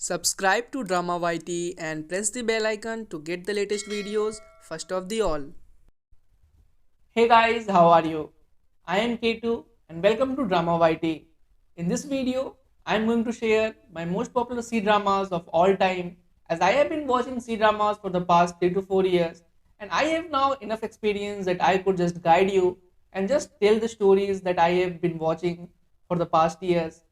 Subscribe to draMayT and press the bell icon to get the latest videos first of the all. Hey guys, how are you? I am K2 and welcome to draMayT. In this video, I am going to share my most popular C dramas of all time, as I have been watching C dramas for the past 3 to 4 years and I have now enough experience that I could just guide you and just tell the stories that I have been watching for the past years.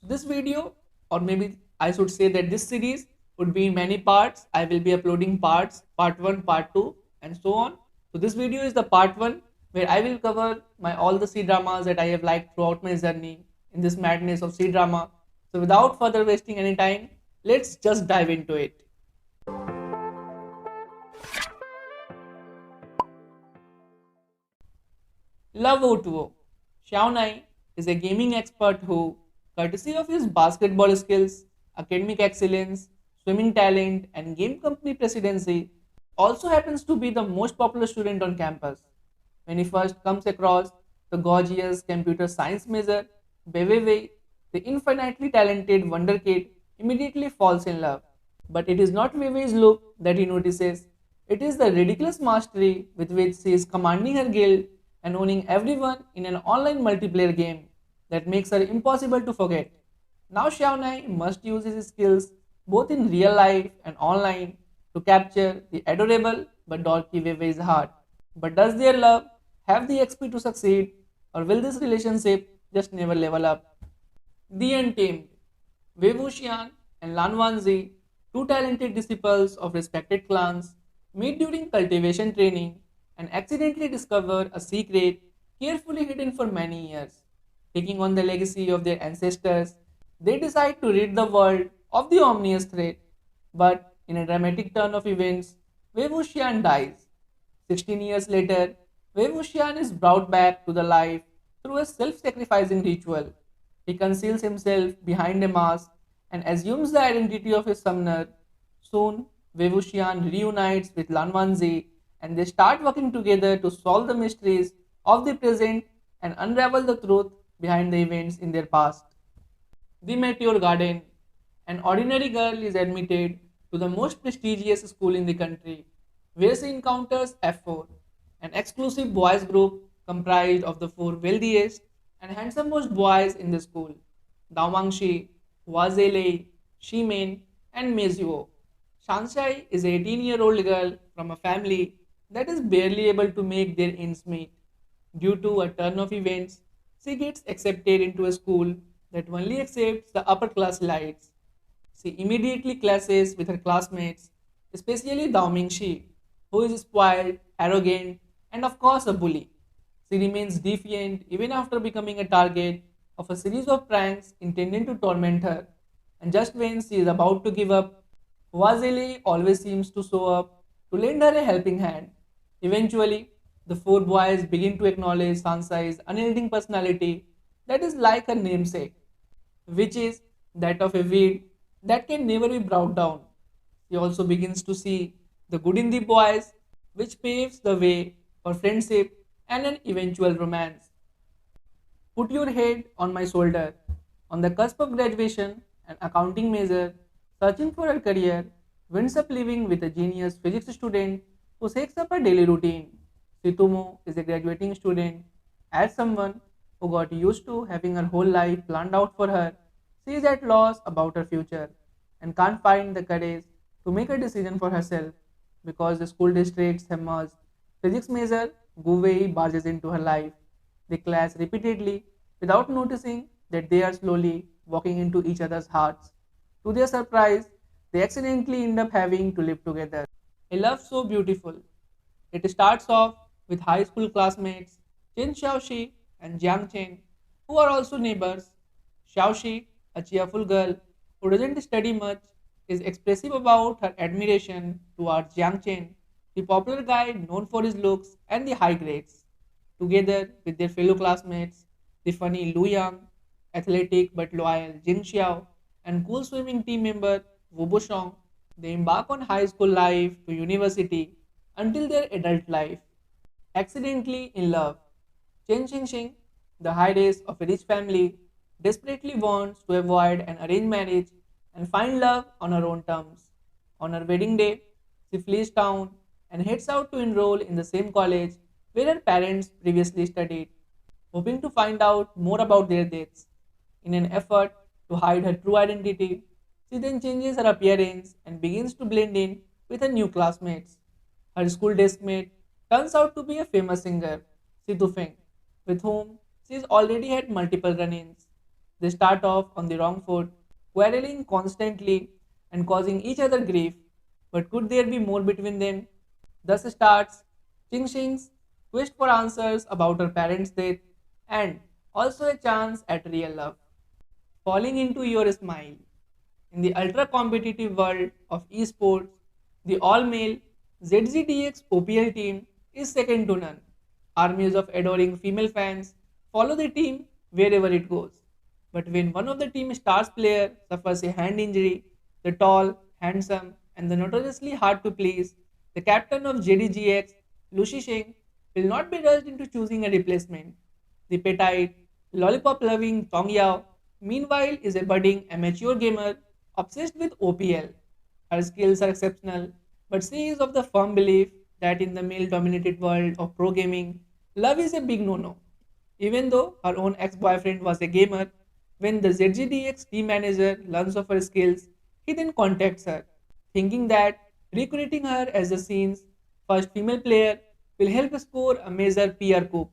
This video, or maybe I should say that this series, would be in many parts. I will be uploading parts, part 1, part 2 and so on. So this video is the part 1 where I will cover my all the C dramas that I have liked throughout my journey in this madness of C drama. So without further wasting any time, let's just dive into it. Love O2O. Xiaonai is a gaming expert who, courtesy of his basketball skills, academic excellence, swimming talent, and game company presidency, also happens to be the most popular student on campus. When he first comes across the gorgeous computer science major, Wei, the infinitely talented wonder kid immediately falls in love. But it is not Wei's look that he notices, it is the ridiculous mastery with which she is commanding her guild and owning everyone in an online multiplayer game that makes her impossible to forget. Now Xiaonai must use his skills both in real life and online to capture the adorable but dorky Wei's heart. But does their love have the XP to succeed, or will this relationship just never level up? The Untamed. Wei Wuxian and Lan Wanzi, two talented disciples of respected clans, meet during cultivation training and accidentally discover a secret carefully hidden for many years. Taking on the legacy of their ancestors, they decide to rid the world of the ominous threat. But in a dramatic turn of events, Wei Wuxian dies. 16 years later, Wei Wuxian is brought back to the life through a self-sacrificing ritual. He conceals himself behind a mask and assumes the identity of a summoner. Soon, Wei Wuxian reunites with Lan Wanzi and they start working together to solve the mysteries of the present and unravel the truth behind the events in their past. The Meteor Garden. An ordinary girl is admitted to the most prestigious school in the country, where she encounters F4, an exclusive boys group comprised of the four wealthiest and handsomest boys in the school: Daomangshi, Wazele, Shimen, and Mezuo. Shanshai is an 18-year-old girl from a family that is barely able to make their ends meet. Due to a turn of events, she gets accepted into a school that only accepts the upper class elites. She immediately clashes with her classmates, especially Dao Mingxi, who is spoiled, arrogant, and of course a bully. She remains defiant even after becoming a target of a series of pranks intended to torment her. And just when she is about to give up, Wazele always seems to show up to lend her a helping hand. Eventually, the four boys begin to acknowledge Sansai's unyielding personality that is like her namesake, which is that of a weed that can never be brought down. He also begins to see the good in the boys, which paves the way for friendship and an eventual romance. Put your head on my shoulder. On the cusp of graduation, an accounting major, searching for her career, winds up living with a genius physics student who shakes up her daily routine. Situmo is a graduating student. As someone who got used to having her whole life planned out for her, she is at loss about her future and can't find the courage to make a decision for herself because the school districts have merged. Physics major Gu Wei barges into her life. They clash repeatedly without noticing that they are slowly walking into each other's hearts. To their surprise, they accidentally end up having to live together. A love so beautiful. It starts off with high school classmates Chen Xiaoxi and Jiang Chen, who are also neighbors. Xiaoxi, a cheerful girl who doesn't study much, is expressive about her admiration towards Jiang Chen, the popular guy known for his looks and the high grades. Together with their fellow classmates, the funny Lu Yang, athletic but loyal Jing Xiao, and cool swimming team member Wu Bushong, they embark on high school life to university until their adult life. Accidentally in love, Chen Xingxing, the heiress of a rich family, desperately wants to avoid an arranged marriage and find love on her own terms. On her wedding day, she flees town and heads out to enroll in the same college where her parents previously studied, hoping to find out more about their deaths. In an effort to hide her true identity, she then changes her appearance and begins to blend in with her new classmates. Her school deskmate turns out to be a famous singer, Sidhu Feng, with whom she has already had multiple run ins. They start off on the wrong foot, quarreling constantly and causing each other grief. But could there be more between them? Thus starts Ching Xing's quest for answers about her parents' death and also a chance at real love. Falling into your smile. In the ultra competitive world of esports, the all male ZZDX OPL team is second to none. Armies of adoring female fans follow the team wherever it goes. But when one of the team stars player suffers a hand injury, the tall, handsome, and the notoriously hard to please, the captain of JDGX, Lucy Sheng, will not be rushed into choosing a replacement. The petite, lollipop loving Tong Yao, meanwhile, is a budding amateur gamer obsessed with OPL. Her skills are exceptional, but she is of the firm belief that in the male dominated world of pro gaming, love is a big no no. Even though her own ex boyfriend was a gamer, when the ZGDX team manager learns of her skills, he then contacts her, thinking that recruiting her as the scene's first female player will help score a major PR coup.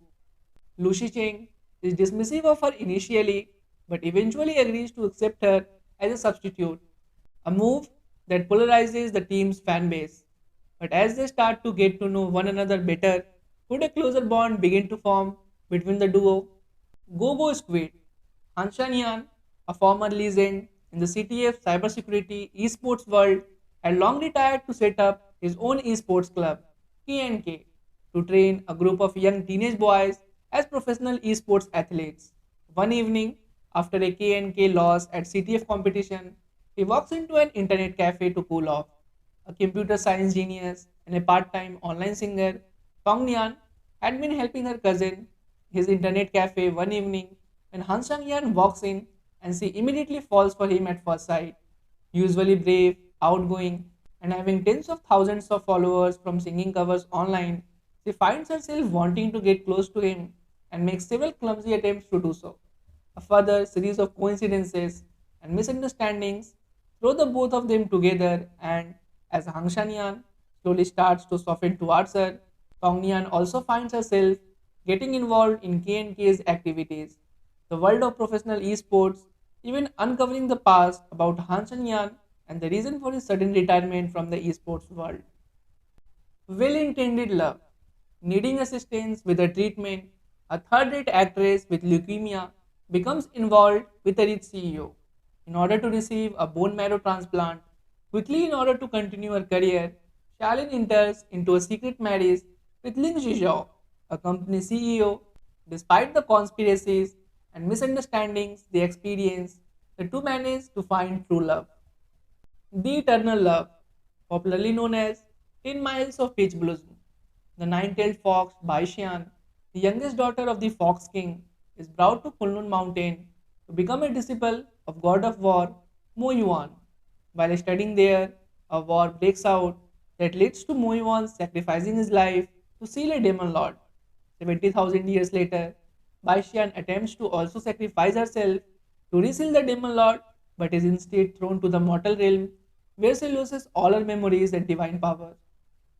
Lucy Cheng is dismissive of her initially, but eventually agrees to accept her as a substitute, a move that polarizes the team's fan base. But as they start to get to know one another better, could a closer bond begin to form between the duo? Go Squid, Hanshan, a former legend in the CTF cybersecurity esports world, had long retired to set up his own esports club, K&K, to train a group of young teenage boys as professional esports athletes. One evening, after a K&K loss at CTF competition, he walks into an internet cafe to cool off. A computer science genius and a part-time online singer, Tong Nian had been helping her cousin his internet cafe one evening when Han Sang-yan walks in and she immediately falls for him at first sight. Usually brave, outgoing, and having tens of thousands of followers from singing covers online, she finds herself wanting to get close to him and makes several clumsy attempts to do so. A further series of coincidences and misunderstandings throw the both of them together, and as Hang Shanyan slowly starts to soften towards her, Tong Nian also finds herself getting involved in K&K's activities. The world of professional esports, even uncovering the past about Han Shanyan and the reason for his sudden retirement from the esports world. Well-intended love. Needing assistance with a treatment, a third-rate actress with leukemia becomes involved with a rich CEO. In order to receive a bone marrow transplant, quickly in order to continue her career, Shalin enters into a secret marriage with Ling Zhizhou, a company CEO. Despite the conspiracies and misunderstandings they experience, the two manage to find true love. The Eternal Love, popularly known as 10 Miles of Peach Blossom. The nine-tailed fox Baishan, the youngest daughter of the Fox King, is brought to Kunlun Mountain to become a disciple of god of war Mo Yuan. While studying there, a war breaks out that leads to Mo Yuan sacrificing his life to seal a demon lord. 70,000 years later, Baishan attempts to also sacrifice herself to reseal the demon lord, but is instead thrown to the mortal realm where she loses all her memories and divine power.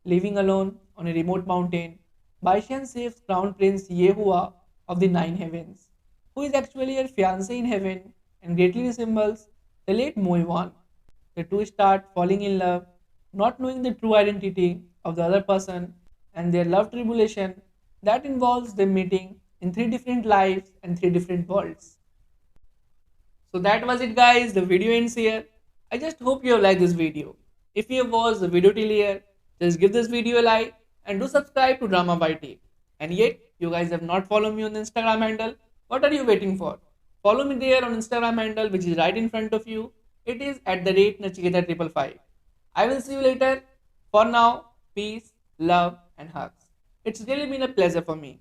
Living alone on a remote mountain, Baishan saves Crown Prince Yehua of the Nine Heavens, who is actually her fiancé in heaven and greatly resembles the late Moiwan. The two start falling in love, not knowing the true identity of the other person, and their love tribulation that involves them meeting in three different lives and three different worlds. So that was it guys, the video ends here. I just hope you have liked this video. If you have watched the video till here, just give this video a like and do subscribe to draMayT. And yet, you guys have not followed me on the Instagram handle, what are you waiting for? Follow me there on Instagram handle which is right in front of you. It is at the rate Nachiketa555. I will see you later. For now, peace, love and hugs. It's really been a pleasure for me.